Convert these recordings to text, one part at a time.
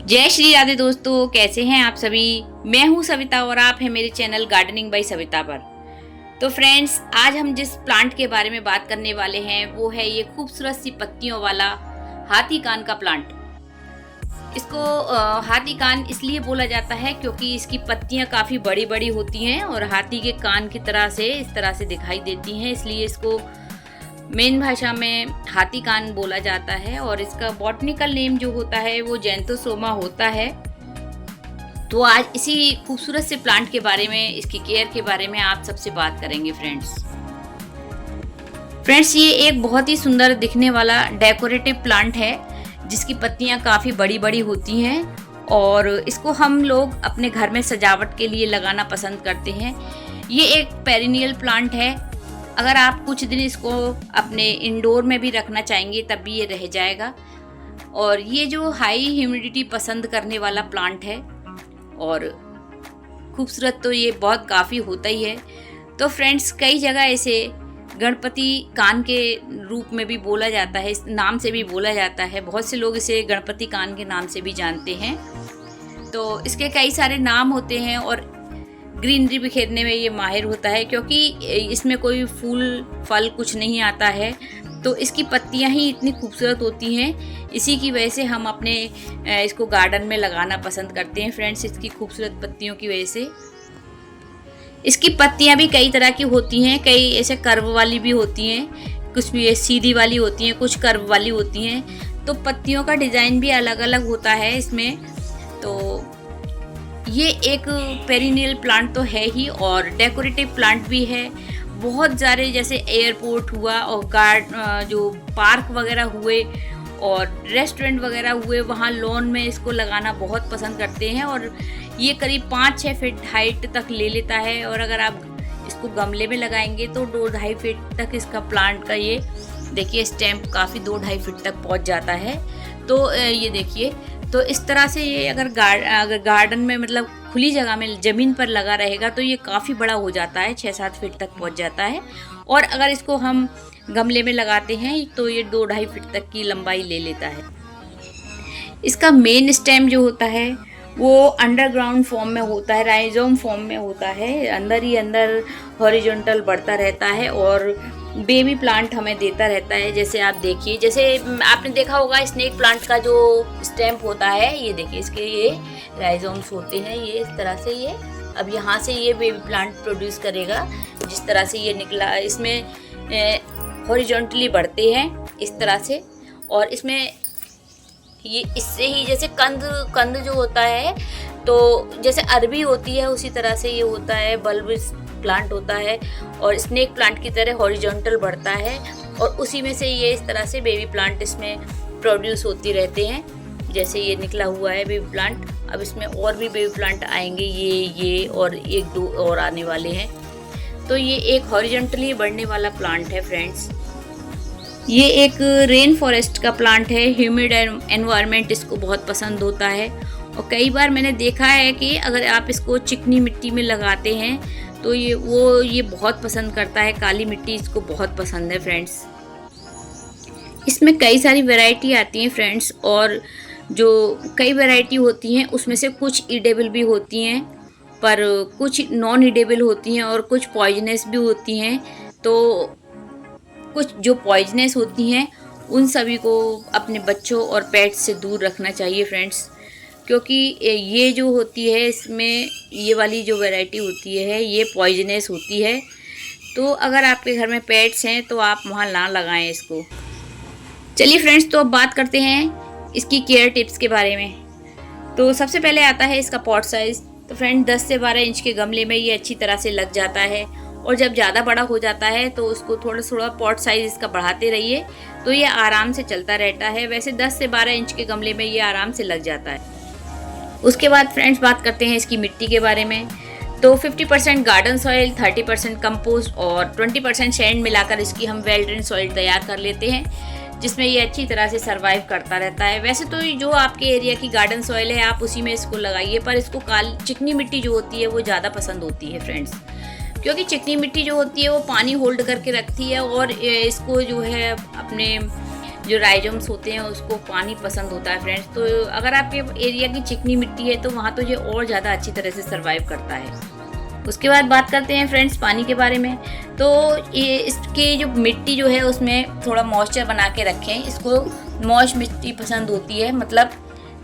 जय श्री राधे दोस्तों, कैसे हैं आप सभी। मैं हूं सविता और आप हैं मेरे चैनल गार्डनिंग बाय सविता पर। तो फ्रेंड्स, आज हम जिस प्लांट के बारे में बात करने वाले हैं वो है ये खूबसूरत सी पत्तियों वाला हाथी कान का प्लांट। इसको हाथी कान इसलिए बोला जाता है क्योंकि इसकी पत्तियां काफ़ी बड़ी बड़ी होती हैं और हाथी के कान की तरह से इस तरह से दिखाई देती हैं, इसलिए इसको मेन भाषा में हाथी कान बोला जाता है। और इसका बॉटनिकल नेम जो होता है वो जैंथोसोमा होता है। तो आज इसी खूबसूरत से प्लांट के बारे में, इसकी केयर के बारे में आप सबसे बात करेंगे फ्रेंड्स, ये एक बहुत ही सुंदर दिखने वाला डेकोरेटिव प्लांट है जिसकी पत्तियां काफ़ी बड़ी बड़ी होती हैं और इसको हम लोग अपने घर में सजावट के लिए लगाना पसंद करते हैं। ये एक पेरिनियल प्लांट है। अगर आप कुछ दिन इसको अपने इंडोर में भी रखना चाहेंगे तब भी ये रह जाएगा। और ये जो हाई ह्यूमिडिटी पसंद करने वाला प्लांट है और खूबसूरत तो ये बहुत काफ़ी होता ही है। तो फ्रेंड्स, कई जगह इसे गणपति कान के रूप में भी बोला जाता है, इस नाम से भी बोला जाता है। बहुत से लोग इसे गणपति कान के नाम से भी जानते हैं। तो इसके कई सारे नाम होते हैं और ग्रीनरी बिखेरने में ये माहिर होता है क्योंकि इसमें कोई फूल फल कुछ नहीं आता है। तो इसकी पत्तियां ही इतनी खूबसूरत होती हैं, इसी की वजह से हम अपने इसको गार्डन में लगाना पसंद करते हैं फ्रेंड्स, इसकी खूबसूरत पत्तियों की वजह से। इसकी पत्तियां भी कई तरह की होती हैं, कई ऐसे कर्व वाली भी होती हैं, कुछ भी सीधी वाली होती हैं, कुछ कर्व वाली होती हैं। तो पत्तियों का डिज़ाइन भी अलग अलग होता है इसमें। तो ये एक पेरिनियल प्लांट तो है ही और डेकोरेटिव प्लांट भी है। बहुत सारे जैसे एयरपोर्ट हुआ और जो पार्क वगैरह हुए और रेस्टोरेंट वगैरह हुए, वहाँ लॉन में इसको लगाना बहुत पसंद करते हैं। और ये करीब 5-6 फीट हाइट तक ले लेता है और अगर आप इसको गमले में लगाएंगे तो 2-2.5 फीट तक इसका प्लांट का ये देखिए स्टेम काफ़ी 2-2.5 फीट तक पहुँच जाता है। तो ये देखिए, तो इस तरह से ये अगर गार्डन में मतलब खुली जगह में ज़मीन पर लगा रहेगा तो ये काफ़ी बड़ा हो जाता है, 6-7 फीट तक पहुंच जाता है। और अगर इसको हम गमले में लगाते हैं तो ये 2-2.5 फीट तक की लंबाई ले लेता है। इसका मेन स्टेम जो होता है वो अंडरग्राउंड फॉर्म में होता है, राइजोम फॉर्म में होता है, अंदर ही अंदर हॉरिजॉन्टल बढ़ता रहता है और बेबी प्लांट हमें देता रहता है। जैसे आप देखिए, जैसे आपने देखा होगा स्नेक प्लांट का जो स्टेम होता है, ये देखिए इसके ये राइजोम्स होते हैं, ये इस तरह से ये अब यहाँ से ये बेबी प्लांट प्रोड्यूस करेगा। जिस तरह से ये निकला, इसमें हॉरिजॉन्टली बढ़ते हैं इस तरह से। और इसमें ये इससे ही जैसे कंद जो होता है, तो जैसे अरबी होती है उसी तरह से ये होता है, बल्ब प्लांट होता है और स्नेक प्लांट की तरह हॉरिजॉन्टल बढ़ता है और उसी में से ये इस तरह से बेबी प्लांट इसमें प्रोड्यूस होती रहते हैं। जैसे ये निकला हुआ है बेबी प्लांट, अब इसमें और भी बेबी प्लांट आएंगे, ये और 1-2 और आने वाले हैं। तो ये एक हॉरिजॉन्टली बढ़ने वाला प्लांट है फ्रेंड्स। ये एक रेन फॉरेस्ट का प्लांट है, ह्यूमिड एनवायरनमेंट इसको बहुत पसंद होता है। और कई बार मैंने देखा है कि अगर आप इसको चिकनी मिट्टी में लगाते हैं तो ये बहुत पसंद करता है, काली मिट्टी इसको बहुत पसंद है फ्रेंड्स। इसमें कई सारी वैरायटी आती हैं फ्रेंड्स और जो कई वैरायटी होती हैं उसमें से कुछ ईडेबल भी होती हैं पर कुछ नॉन ईडेबल होती हैं और कुछ पॉइजनस भी होती हैं। तो कुछ जो पॉइजनस होती हैं उन सभी को अपने बच्चों और पेट्स से दूर रखना चाहिए फ्रेंड्स, क्योंकि ये जो होती है इसमें ये वाली जो वैरायटी होती है ये पॉइजनस होती है। तो अगर आपके घर में पेट्स हैं तो आप वहाँ ना लगाएं इसको। चलिए फ्रेंड्स, तो अब बात करते हैं इसकी केयर टिप्स के बारे में। तो सबसे पहले आता है इसका पॉट साइज़। तो फ्रेंड 10 से 12 इंच के गमले में ये अच्छी तरह से लग जाता है और जब ज़्यादा बड़ा हो जाता है तो उसको थोड़ा थोड़ा पॉट साइज़ इसका बढ़ाते रहिए तो ये आराम से चलता रहता है। वैसे 10 से 12 इंच के गमले में ये आराम से लग जाता है। उसके बाद फ्रेंड्स बात करते हैं इसकी मिट्टी के बारे में। तो 50% गार्डन सॉइल, 30% कंपोस्ट और 20% सैंड मिलाकर इसकी हम वेल ड्रेन सॉइल तैयार कर लेते हैं, जिसमें ये अच्छी तरह से सर्वाइव करता रहता है। वैसे तो जो आपके एरिया की गार्डन सॉइल है आप उसी में इसको लगाइए, पर इसको चिकनी मिट्टी जो होती है वो ज़्यादा पसंद होती है फ्रेंड्स, क्योंकि चिकनी मिट्टी जो होती है वो पानी होल्ड करके रखती है और इसको जो है अपने जो राइजोम्स होते हैं उसको पानी पसंद होता है फ्रेंड्स। तो अगर आपके एरिया की चिकनी मिट्टी है तो वहाँ तो ये और ज़्यादा अच्छी तरह से सर्वाइव करता है। उसके बाद बात करते हैं फ्रेंड्स पानी के बारे में। तो ये इसकी जो मिट्टी जो है उसमें थोड़ा मॉइस्चर बना के रखें। इसको मॉइस्ट मिट्टी पसंद होती है, मतलब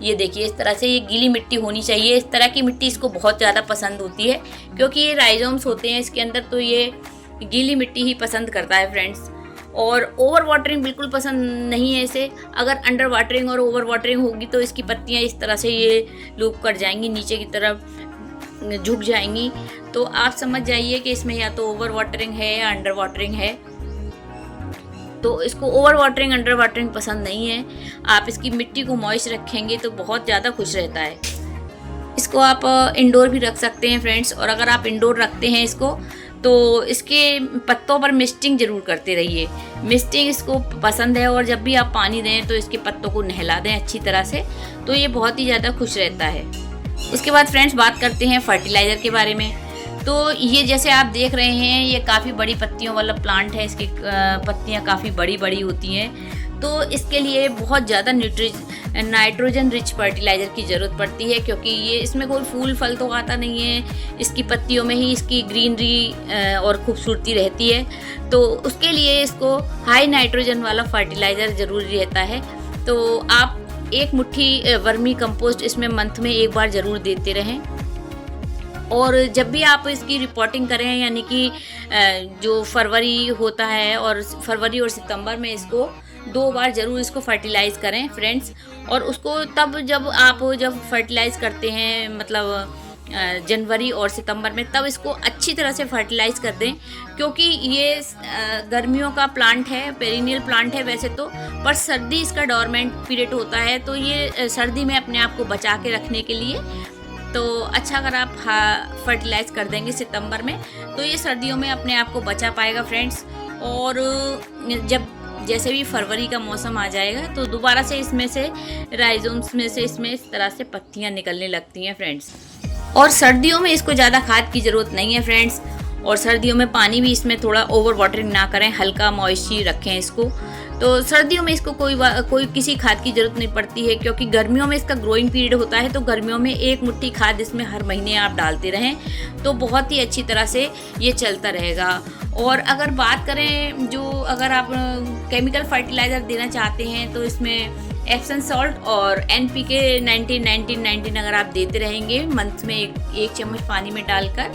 ये देखिए इस तरह से ये गीली मिट्टी होनी चाहिए। इस तरह की मिट्टी इसको बहुत ज़्यादा पसंद होती है क्योंकि ये राइजोम्स होते हैं इसके अंदर, तो ये गीली मिट्टी ही पसंद करता है फ्रेंड्स। और ओवर वाटरिंग बिल्कुल पसंद नहीं है इसे। अगर अंडर वाटरिंग और ओवर वाटरिंग होगी तो इसकी पत्तियाँ इस तरह से ये लूप कर जाएंगी, नीचे की तरफ झुक जाएंगी। तो आप समझ जाइए कि इसमें या तो ओवर वाटरिंग है या अंडर वाटरिंग है। तो इसको ओवर वाटरिंग अंडर वाटरिंग पसंद नहीं है। आप इसकी मिट्टी को मॉइस्ट रखेंगे तो बहुत ज़्यादा खुश रहता है। इसको आप इंडोर भी रख सकते हैं फ्रेंड्स। और अगर आप इंडोर रखते हैं इसको तो इसके पत्तों पर मिस्टिंग ज़रूर करते रहिए। मिस्टिंग इसको पसंद है और जब भी आप पानी दें तो इसके पत्तों को नहला दें अच्छी तरह से, तो ये बहुत ही ज़्यादा खुश रहता है। उसके बाद फ्रेंड्स बात करते हैं फर्टिलाइज़र के बारे में। तो ये जैसे आप देख रहे हैं ये काफ़ी बड़ी पत्तियों वाला प्लांट है। इसकी पत्तियाँ काफ़ी बड़ी बड़ी होती हैं। तो इसके लिए बहुत ज़्यादा नाइट्रोजन रिच फर्टिलाइज़र की ज़रूरत पड़ती है क्योंकि ये इसमें कोई फूल फल तो आता नहीं है। इसकी पत्तियों में ही इसकी ग्रीनरी और खूबसूरती रहती है। तो उसके लिए इसको हाई नाइट्रोजन वाला फर्टिलाइज़र ज़रूरी रहता है। तो आप 1 मुट्ठी वर्मी कंपोस्ट इसमें मंथ में 1 बार ज़रूर देते रहें। और जब भी आप इसकी रिपोर्टिंग करें, यानी कि जो फरवरी होता है और फरवरी और सितंबर में इसको 2 बार ज़रूर इसको फर्टिलाइज़ करें फ्रेंड्स। और उसको तब जब फर्टिलाइज़ करते हैं, मतलब जनवरी और सितंबर में, तब इसको अच्छी तरह से फर्टिलाइज़ कर दें क्योंकि ये गर्मियों का प्लांट है, पेरिनियल प्लांट है वैसे तो, पर सर्दी इसका डोरमेंट पीरियड होता है। तो ये सर्दी में अपने आप को बचा के रखने के लिए तो अच्छा अगर आप फर्टिलाइज़ कर देंगे सितंबर में तो ये सर्दियों में अपने आप को बचा पाएगा फ्रेंड्स। और जब जैसे भी फरवरी का मौसम आ जाएगा तो दोबारा से इसमें से राइजोम्स में से इसमें इस तरह से पत्तियां निकलने लगती हैं फ्रेंड्स। और सर्दियों में इसको ज़्यादा खाद की ज़रूरत नहीं है फ्रेंड्स। और सर्दियों में पानी भी इसमें थोड़ा ओवर वाटरिंग ना करें, हल्का मॉइस्चर रखें इसको। तो सर्दियों में इसको कोई किसी खाद की ज़रूरत नहीं पड़ती है क्योंकि गर्मियों में इसका ग्रोइंग पीरियड होता है। तो गर्मियों में 1 मुट्ठी खाद इसमें हर महीने आप डालते रहें तो बहुत ही अच्छी तरह से ये चलता रहेगा। और अगर बात करें अगर आप केमिकल फर्टिलाइज़र देना चाहते हैं तो इसमें एप्सम सॉल्ट और NPK 19-19-19 अगर आप देते रहेंगे मंथ में 1 चम्मच पानी में डालकर,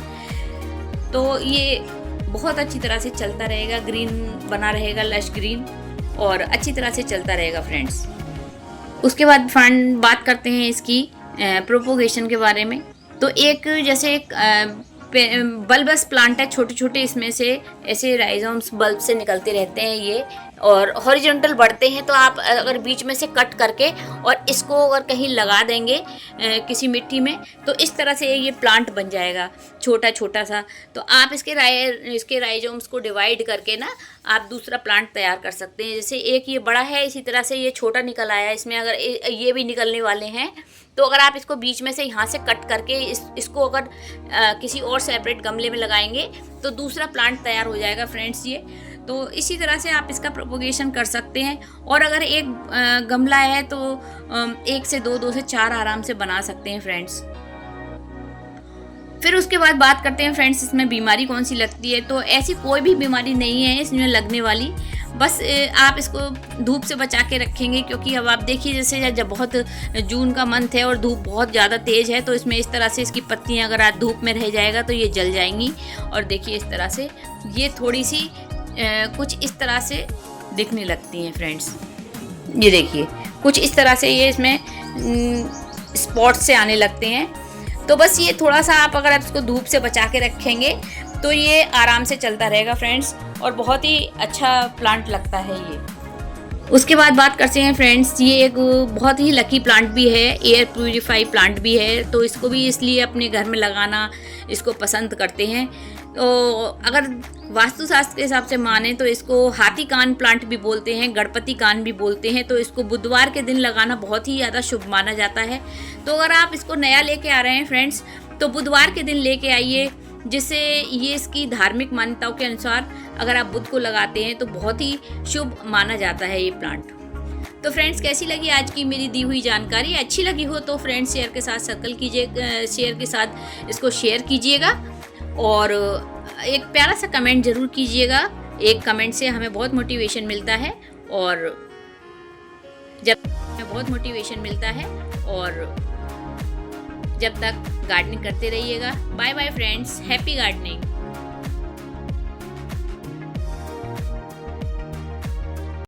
तो ये बहुत अच्छी तरह से चलता रहेगा, ग्रीन बना रहेगा, लश ग्रीन, और अच्छी तरह से चलता रहेगा फ्रेंड्स। उसके बाद बात करते हैं इसकी प्रोपोगेशन के बारे में। तो जैसे बल्बस प्लांट है, छोटे छोटे इसमें से ऐसे राइजोम्स बल्ब से निकलते रहते हैं ये, और हॉरिजॉन्टल बढ़ते हैं। तो आप अगर बीच में से कट करके और इसको अगर कहीं लगा देंगे किसी मिट्टी में तो इस तरह से ये प्लांट बन जाएगा छोटा छोटा सा। तो आप इसके राइजोम्स को डिवाइड करके ना आप दूसरा प्लांट तैयार कर सकते हैं। जैसे एक ये बड़ा है, इसी तरह से ये छोटा निकल आया, इसमें अगर ये भी निकलने वाले हैं तो अगर आप इसको बीच में से यहाँ से कट करके इसको अगर किसी और सेपरेट गमले में लगाएंगे तो दूसरा प्लांट तैयार हो जाएगा फ्रेंड्स ये। तो इसी तरह से आप इसका प्रोपोगेशन कर सकते हैं। और अगर एक गमला है तो 1 से 2 से 4 आराम से बना सकते हैं फ्रेंड्स। फिर उसके बाद बात करते हैं फ्रेंड्स इसमें बीमारी कौन सी लगती है। तो ऐसी कोई भी बीमारी नहीं है इसमें लगने वाली, बस आप इसको धूप से बचा के रखेंगे क्योंकि अब आप देखिए जैसे जब बहुत जून का मंथ है और धूप बहुत ज़्यादा तेज़ है तो इसमें इस तरह से इसकी पत्तियां अगर आज धूप में रह जाएगा तो ये जल जाएंगी। और देखिए इस तरह से ये थोड़ी सी कुछ इस तरह से दिखने लगती हैं फ्रेंड्स। ये देखिए कुछ इस तरह से ये इसमें स्पॉट्स से आने लगते हैं। तो बस ये थोड़ा सा आप अगर इसको धूप से बचा के रखेंगे तो ये आराम से चलता रहेगा फ्रेंड्स, और बहुत ही अच्छा प्लांट लगता है ये। उसके बाद बात करते हैं फ्रेंड्स, ये एक बहुत ही लकी प्लांट भी है, एयर प्यूरीफाई प्लांट भी है। तो इसको भी इसलिए अपने घर में लगाना इसको पसंद करते हैं। तो अगर वास्तुशास्त्र के हिसाब से माने तो इसको हाथी कान प्लांट भी बोलते हैं, गणपति कान भी बोलते हैं। तो इसको बुधवार के दिन लगाना बहुत ही ज़्यादा शुभ माना जाता है। तो अगर आप इसको नया लेके आ रहे हैं फ्रेंड्स तो बुधवार के दिन लेके आइए, जिससे ये इसकी धार्मिक मान्यताओं के अनुसार अगर आप बुध को लगाते हैं तो बहुत ही शुभ माना जाता है ये प्लांट। तो फ्रेंड्स, कैसी लगी आज की मेरी दी हुई जानकारी? अच्छी लगी हो तो फ्रेंड्स शेयर के साथ सर्कल कीजिए, शेयर के साथ इसको शेयर कीजिएगा और एक प्यारा सा कमेंट ज़रूर कीजिएगा। एक कमेंट से हमें बहुत मोटिवेशन मिलता है और जब तक गार्डनिंग करते रहिएगा। Bye bye friends, happy gardening.